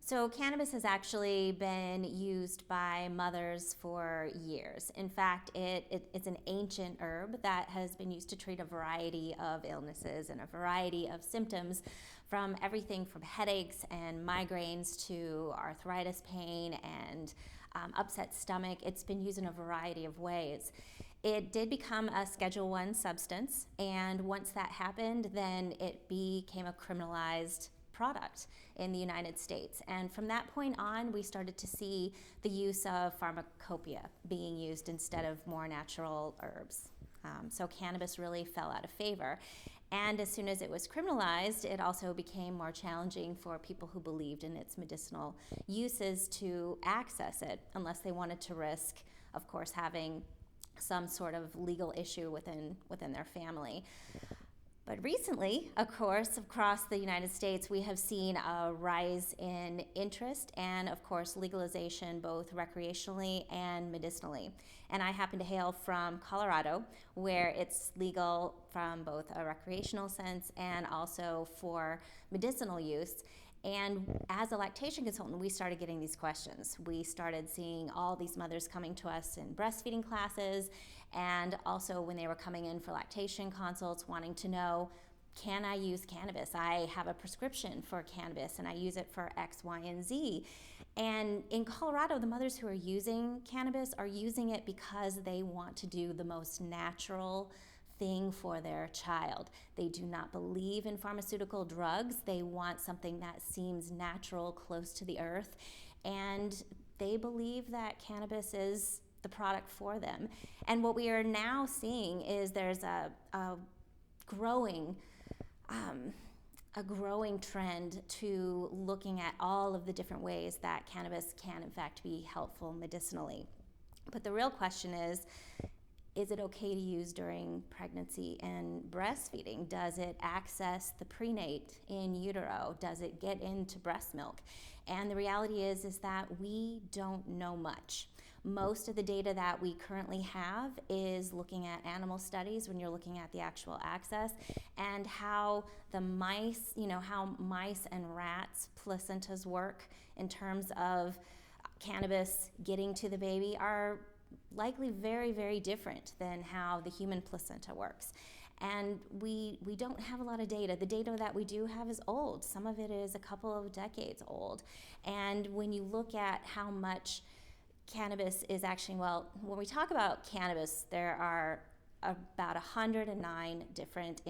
So cannabis has actually been used by mothers for years. In fact, it's an ancient herb that has been used to treat a variety of illnesses and a variety of symptoms, from everything from headaches and migraines to arthritis pain and upset stomach. It's been used in a variety of ways. It did become a Schedule I substance, and once that happened, then it became a criminalized product in the United States. And from that point on, we started to see the use of pharmacopoeia being used instead of more natural herbs. So cannabis really fell out of favor. And as soon as it was criminalized, it also became more challenging for people who believed in its medicinal uses to access it, unless they wanted to risk, of course, having some sort of legal issue within their family. But recently, of course, across the United States, we have seen a rise in interest and, of course, legalization both recreationally and medicinally. And I happen to hail from Colorado, where it's legal from both a recreational sense and also for medicinal use. And as a lactation consultant, we started getting these questions. We started seeing all these mothers coming to us in breastfeeding classes, and also when they were coming in for lactation consults, wanting to know, can I use cannabis? I have a prescription for cannabis and I use it for X, Y, and Z. And in Colorado, the mothers who are using cannabis are using it because they want to do the most natural thing for their child. They do not believe in pharmaceutical drugs. They want something that seems natural, close to the earth, and they believe that cannabis is the product for them. And what we are now seeing is there's a growing trend to looking at all of the different ways that cannabis can in fact be helpful medicinally. But the real question is it okay to use during pregnancy and breastfeeding? Does it access the prenate in utero? Does it get into breast milk? And the reality is that we don't know much. Most of the data that we currently have is looking at animal studies when you're looking at the actual access, and how the mice, how mice and rats' placentas work in terms of cannabis getting to the baby are likely very, very different than how the human placenta works. And we don't have a lot of data. The data that we do have is old. Some of it is a couple of decades old. And when you look at how much cannabis is actually, when we talk about cannabis, there are about 109 different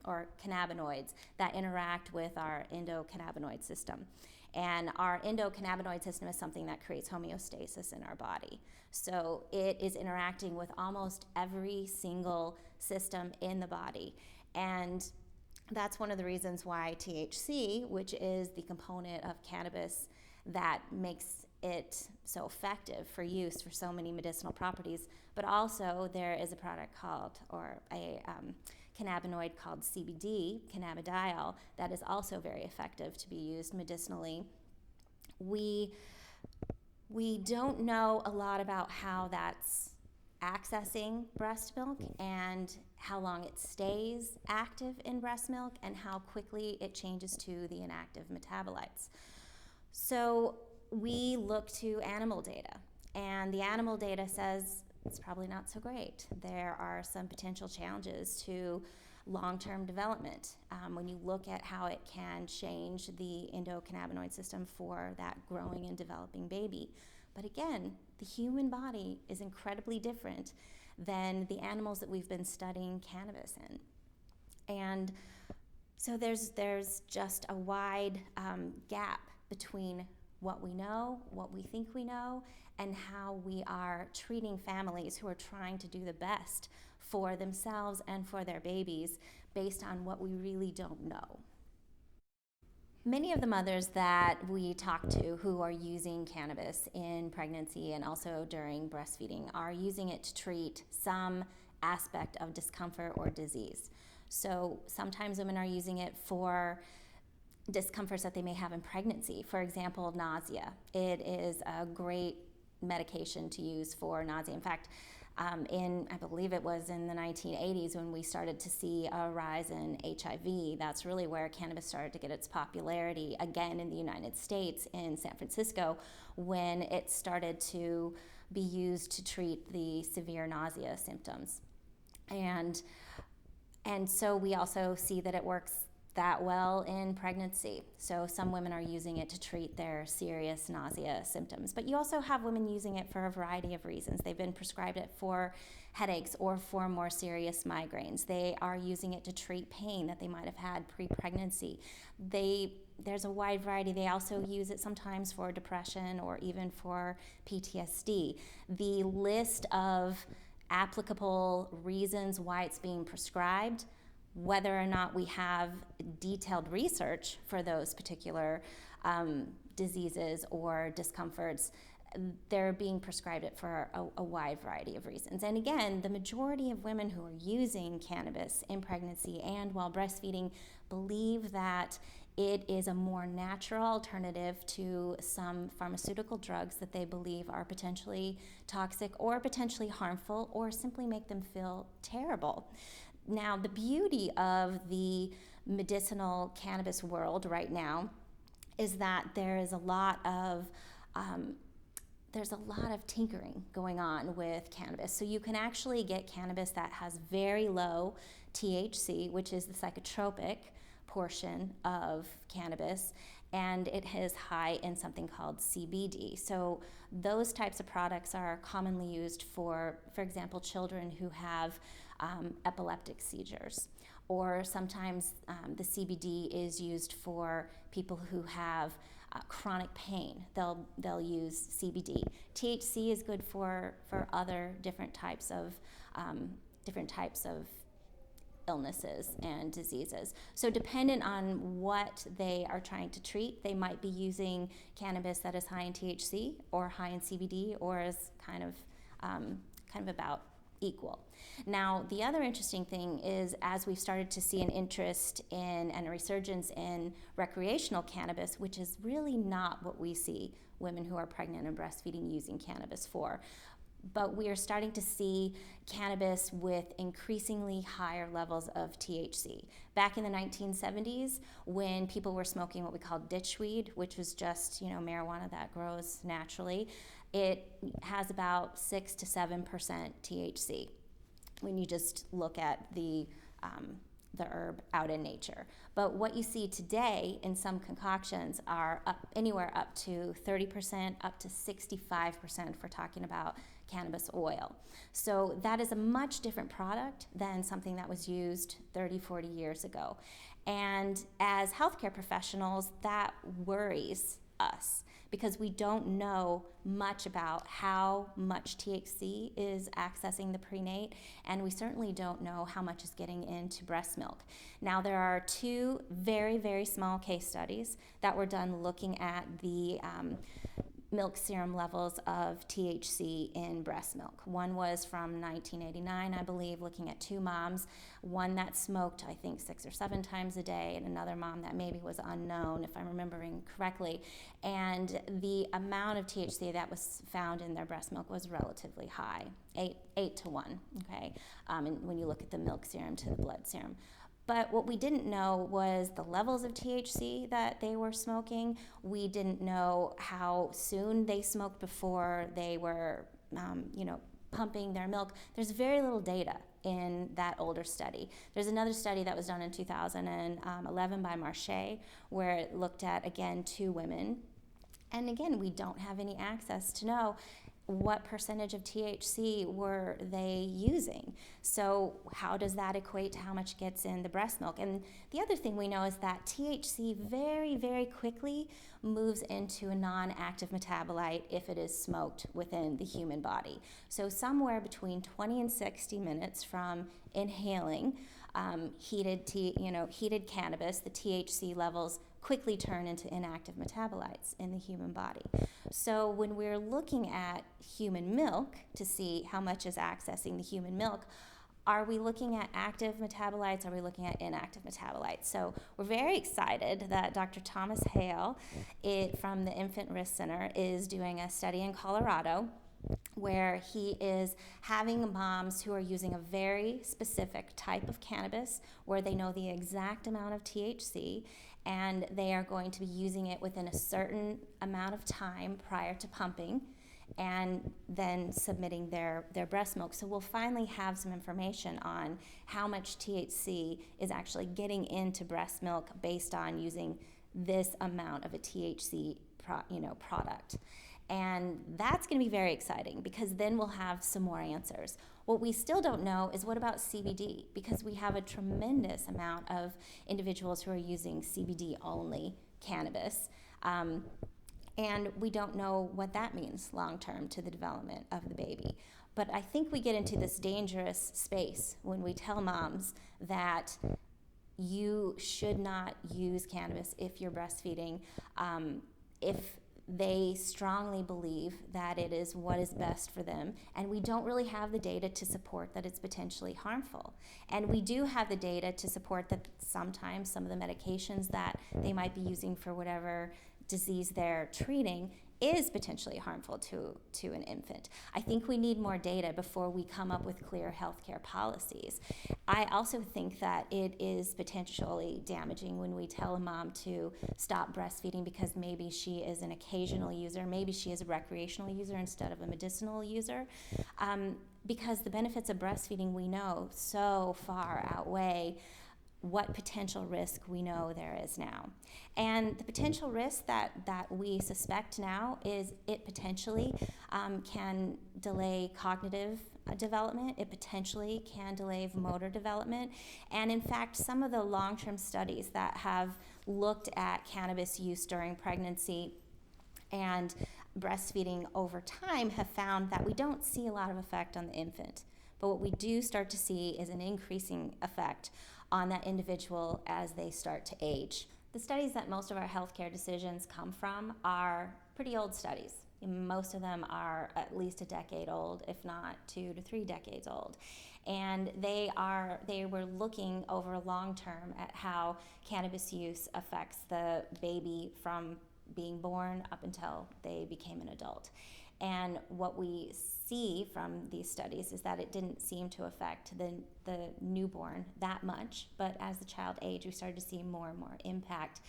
or cannabinoids that interact with our endocannabinoid system. And our endocannabinoid system is something that creates homeostasis in our body. So it is interacting with almost every single system in the body. And that's one of the reasons why THC, which is the component of cannabis that makes it so effective for use for so many medicinal properties, but also there is a product called, or a cannabinoid called CBD, cannabidiol, that is also very effective to be used medicinally. We don't know a lot about how that's accessing breast milk and how long it stays active in breast milk and how quickly it changes to the inactive metabolites. So we look to animal data, and the animal data says it's probably not so great. There are some potential challenges to long-term development when you look at how it can change the endocannabinoid system for that growing and developing baby. But again, the human body is incredibly different than the animals that we've been studying cannabis in. And so there's just a wide gap between what we know, what we think we know, and how we are treating families who are trying to do the best for themselves and for their babies based on what we really don't know. Many of the mothers that we talk to who are using cannabis in pregnancy and also during breastfeeding are using it to treat some aspect of discomfort or disease. So sometimes women are using it for discomforts that they may have in pregnancy. For example, nausea. It is a great medication to use for nausea. In fact, I believe it was in the 1980s when we started to see a rise in HIV. That's really where cannabis started to get its popularity again in the United States, in San Francisco, when it started to be used to treat the severe nausea symptoms. And so we also see that it works that well in pregnancy. So some women are using it to treat their serious nausea symptoms. But you also have women using it for a variety of reasons. They've been prescribed it for headaches or for more serious migraines. They are using it to treat pain that they might have had pre-pregnancy. There's a wide variety. They also use it sometimes for depression or even for PTSD. The list of applicable reasons why it's being prescribed, whether or not we have detailed research for those particular diseases or discomforts, they're being prescribed it for a wide variety of reasons. And again, the majority of women who are using cannabis in pregnancy and while breastfeeding believe that it is a more natural alternative to some pharmaceutical drugs that they believe are potentially toxic or potentially harmful or simply make them feel terrible. Now, the beauty of the medicinal cannabis world right now is that there is a lot of tinkering going on with cannabis. So you can actually get cannabis that has very low THC, which is the psychotropic portion of cannabis, and it is high in something called CBD. So those types of products are commonly used for example, children who have epileptic seizures, or sometimes the CBD is used for people who have chronic pain. They'll use CBD. THC is good for other different types of illnesses and diseases. So dependent on what they are trying to treat, they might be using cannabis that is high in THC or high in CBD, or is kind of about equal. Now, the other interesting thing is, as we've started to see an interest in and a resurgence in recreational cannabis, which is really not what we see women who are pregnant and breastfeeding using cannabis for, but we are starting to see cannabis with increasingly higher levels of THC. Back in the 1970s, when people were smoking what we call ditchweed, which was just marijuana that grows naturally, it has about 6 to 7% THC when you just look at the herb out in nature. But what you see today in some concoctions are anywhere up to 30%, up to 65% if we're talking about cannabis oil. So that is a much different product than something that was used 30, 40 years ago. And as healthcare professionals, that worries us, because we don't know much about how much THC is accessing the prenate, and we certainly don't know how much is getting into breast milk. Now, there are two very, very small case studies that were done looking at the milk serum levels of THC in breast milk. One was from 1989, I believe, looking at two moms, one that smoked, I think, 6 or 7 times a day, and another mom that maybe was unknown, if I'm remembering correctly. And the amount of THC that was found in their breast milk was relatively high, 8 to 1, okay? And when you look at the milk serum to the blood serum. But what we didn't know was the levels of THC that they were smoking. We didn't know how soon they smoked before they were, pumping their milk. There's very little data in that older study. There's another study that was done in 2011 by Marche, where it looked at, again, 2 women. And again, we don't have any access to know what percentage of THC were they using. So how does that equate to how much gets in the breast milk? And the other thing we know is that THC very, very quickly moves into a non-active metabolite if it is smoked within the human body. So somewhere between 20 and 60 minutes from inhaling heated cannabis, the THC levels quickly turn into inactive metabolites in the human body. So when we're looking at human milk to see how much is accessing the human milk, are we looking at active metabolites? Are we looking at inactive metabolites? So we're very excited that Dr. Thomas Hale from the Infant Risk Center is doing a study in Colorado where he is having moms who are using a very specific type of cannabis where they know the exact amount of THC, and they are going to be using it within a certain amount of time prior to pumping, and then submitting their breast milk. So we'll finally have some information on how much THC is actually getting into breast milk based on using this amount of a THC product. And that's going to be very exciting, because then we'll have some more answers. What we still don't know is what about CBD, because we have a tremendous amount of individuals who are using CBD-only cannabis. And we don't know what that means long-term to the development of the baby. But I think we get into this dangerous space when we tell moms that you should not use cannabis if you're breastfeeding, if they strongly believe that it is what is best for them, and we don't really have the data to support that it's potentially harmful. And we do have the data to support that sometimes some of the medications that they might be using for whatever disease they're treating is potentially harmful to an infant. I think we need more data before we come up with clear healthcare policies. I also think that it is potentially damaging when we tell a mom to stop breastfeeding because maybe she is an occasional user, maybe she is a recreational user instead of a medicinal user, because the benefits of breastfeeding we know so far outweigh what potential risk we know there is now. And the potential risk that we suspect now is it potentially can delay cognitive development, it potentially can delay motor development, and in fact some of the long-term studies that have looked at cannabis use during pregnancy and breastfeeding over time have found that we don't see a lot of effect on the infant, but what we do start to see is an increasing effect on that individual as they start to age. The studies that most of our healthcare decisions come from are pretty old studies. Most of them are at least a decade old, if not 2 to 3 decades old. And they were looking over long term at how cannabis use affects the baby from being born up until they became an adult. And what we see from these studies is that it didn't seem to affect the newborn that much, but as the child aged, we started to see more and more impact,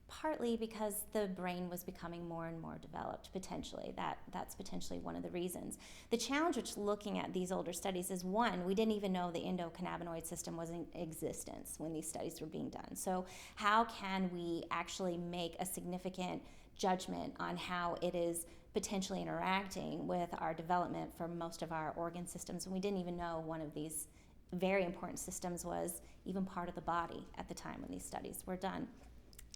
partly because the brain was becoming more and more developed, potentially. That's potentially one of the reasons. The challenge with looking at these older studies is, one, we didn't even know the endocannabinoid system was in existence when these studies were being done. So how can we actually make a significant judgment on how it is potentially interacting with our development for most of our organ systems? And we didn't even know one of these very important systems was even part of the body at the time when these studies were done.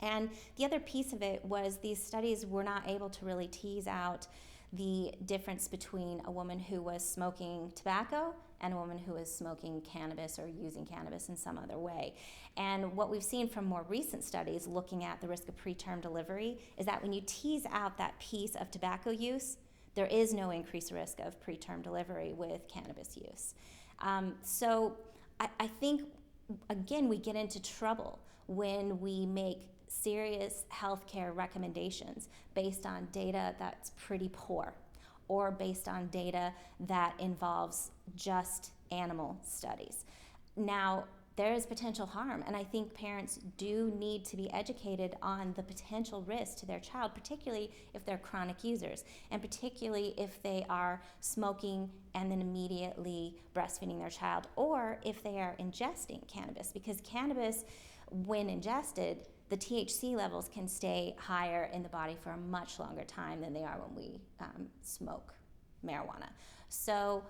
And the other piece of it was these studies were not able to really tease out the difference between a woman who was smoking tobacco and a woman who was smoking cannabis or using cannabis in some other way. And what we've seen from more recent studies looking at the risk of preterm delivery is that when you tease out that piece of tobacco use, there is no increased risk of preterm delivery with cannabis use. So I think, again, we get into trouble when we make serious healthcare recommendations based on data that's pretty poor, or based on data that involves just animal studies. Now, there is potential harm, and I think parents do need to be educated on the potential risk to their child, particularly if they're chronic users, and particularly if they are smoking and then immediately breastfeeding their child, or if they are ingesting cannabis, because cannabis, when ingested, the THC levels can stay higher in the body for a much longer time than they are when we smoke marijuana. So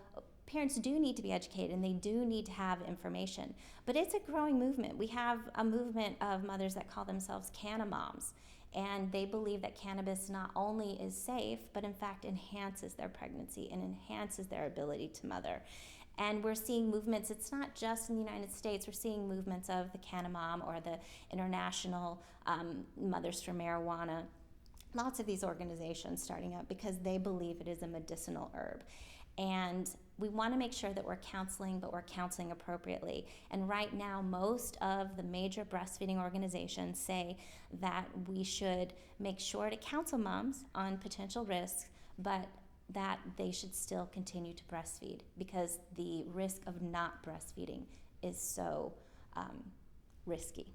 parents do need to be educated, and they do need to have information. But it's a growing movement. We have a movement of mothers that call themselves canna moms, and they believe that cannabis not only is safe, but in fact enhances their pregnancy and enhances their ability to mother. And we're seeing movements, it's not just in the United States, we're seeing movements of the Canna Mom or the International Mothers for Marijuana, lots of these organizations starting up because they believe it is a medicinal herb. And we want to make sure that we're counseling, but we're counseling appropriately. And right now, most of the major breastfeeding organizations say that we should make sure to counsel moms on potential risks, but that they should still continue to breastfeed, because the risk of not breastfeeding is so risky.